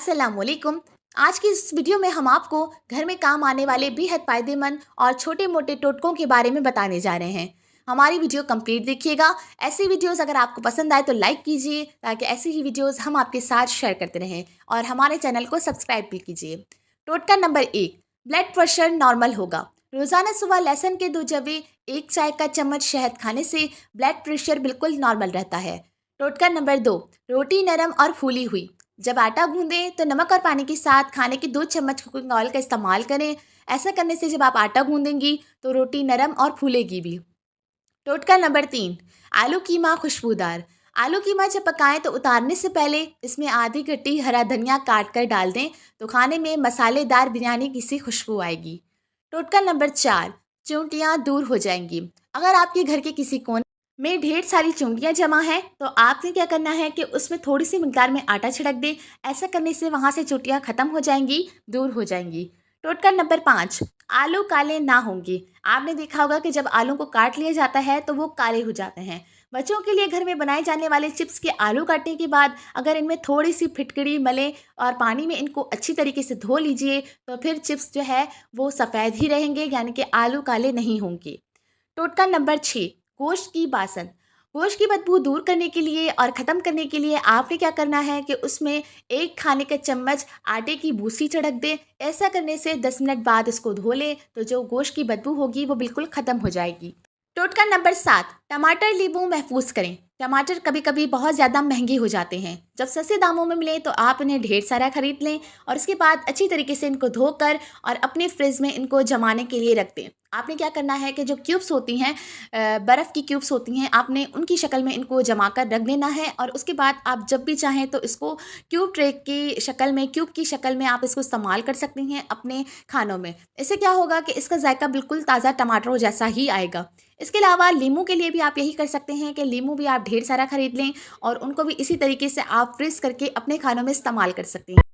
अस्सलामुअलैकुम। आज की इस वीडियो में हम आपको घर में काम आने वाले बेहद फ़ायदेमंद और छोटे मोटे टोटकों के बारे में बताने जा रहे हैं। हमारी वीडियो कंप्लीट देखिएगा। ऐसी वीडियोस अगर आपको पसंद आए तो लाइक कीजिए ताकि ऐसी ही वीडियोस हम आपके साथ शेयर करते रहें और हमारे चैनल को सब्सक्राइब भी कीजिए। टोटका नंबर 1, ब्लड प्रेशर नॉर्मल होगा। रोज़ाना सुबह लहसुन के 2 जवे 1 चाय का चम्मच शहद खाने से ब्लड प्रेशर बिल्कुल नॉर्मल रहता है। टोटका नंबर 2, रोटी नरम और फूली हुई। जब आटा गूंदें तो नमक और पानी के साथ खाने के 2 चम्मच कुकिंग ऑयल का इस्तेमाल करें। ऐसा करने से जब आप आटा गूंदेंगी तो रोटी नरम और फूलेगी भी। टोटका नंबर 3, आलू कीमा खुशबूदार। आलू कीमा जब पकाएं तो उतारने से पहले इसमें आधी गड्डी हरा धनिया काट कर डाल दें तो खाने में मसालेदार बिरयानी की सी खुशबू आएगी। टोटका नंबर 4, चूंटियाँ दूर हो जाएंगी। अगर आपके घर के किसी कोने में ढेर सारी चूंटियाँ जमा हैं तो आपने क्या करना है कि उसमें थोड़ी सी मिकदार में आटा छिड़क दें। ऐसा करने से वहाँ से चूंटियाँ ख़त्म हो जाएंगी, दूर हो जाएंगी। टोटका नंबर 5, आलू काले ना होंगे। आपने देखा होगा कि जब आलू को काट लिया जाता है तो वो काले हो जाते हैं। बच्चों के लिए घर में बनाए जाने वाले चिप्स के आलू काटने के बाद अगर इनमें थोड़ी सी फिटकड़ी मलें और पानी में इनको अच्छी तरीके से धो लीजिए तो फिर चिप्स जो है वो सफ़ेद ही रहेंगे, यानी कि आलू काले नहीं होंगे। टोटका नंबर 6, गोश्त की बासन। गोश्त की बदबू दूर करने के लिए और ख़त्म करने के लिए आपने क्या करना है कि उसमें 1 खाने का चम्मच आटे की भूसी छिड़क दें। ऐसा करने से 10 मिनट बाद इसको धो लें तो जो गोश्त की बदबू होगी वो बिल्कुल ख़त्म हो जाएगी। टोटका नंबर 7, टमाटर नींबू महफूज करें। टमाटर कभी कभी बहुत ज़्यादा महंगे हो जाते हैं। जब सस्ते दामों में मिले तो आप इन्हें ढेर सारा खरीद लें और इसके बाद अच्छी तरीके से इनको धोकर और अपने फ्रिज में इनको जमाने के लिए रख दें। आपने क्या करना है कि जो क्यूब्स होती हैं, बर्फ़ की क्यूब्स होती हैं, आपने उनकी शक्ल में इनको जमा कर रख देना है और उसके बाद आप जब भी चाहें तो इसको क्यूब ट्रे की शक्ल में, क्यूब की शक्ल में आप इसको इस्तेमाल कर सकती हैं अपने खानों में। इससे क्या होगा कि इसका जायका बिल्कुल ताज़ा टमाटरों जैसा ही आएगा। इसके अलावा लीमू के लिए भी आप यही कर सकते हैं कि लीमू भी आप ढेर सारा खरीद लें और उनको भी इसी तरीके से आप फ्रीज़ करके अपने खानों में इस्तेमाल कर सकते हैं।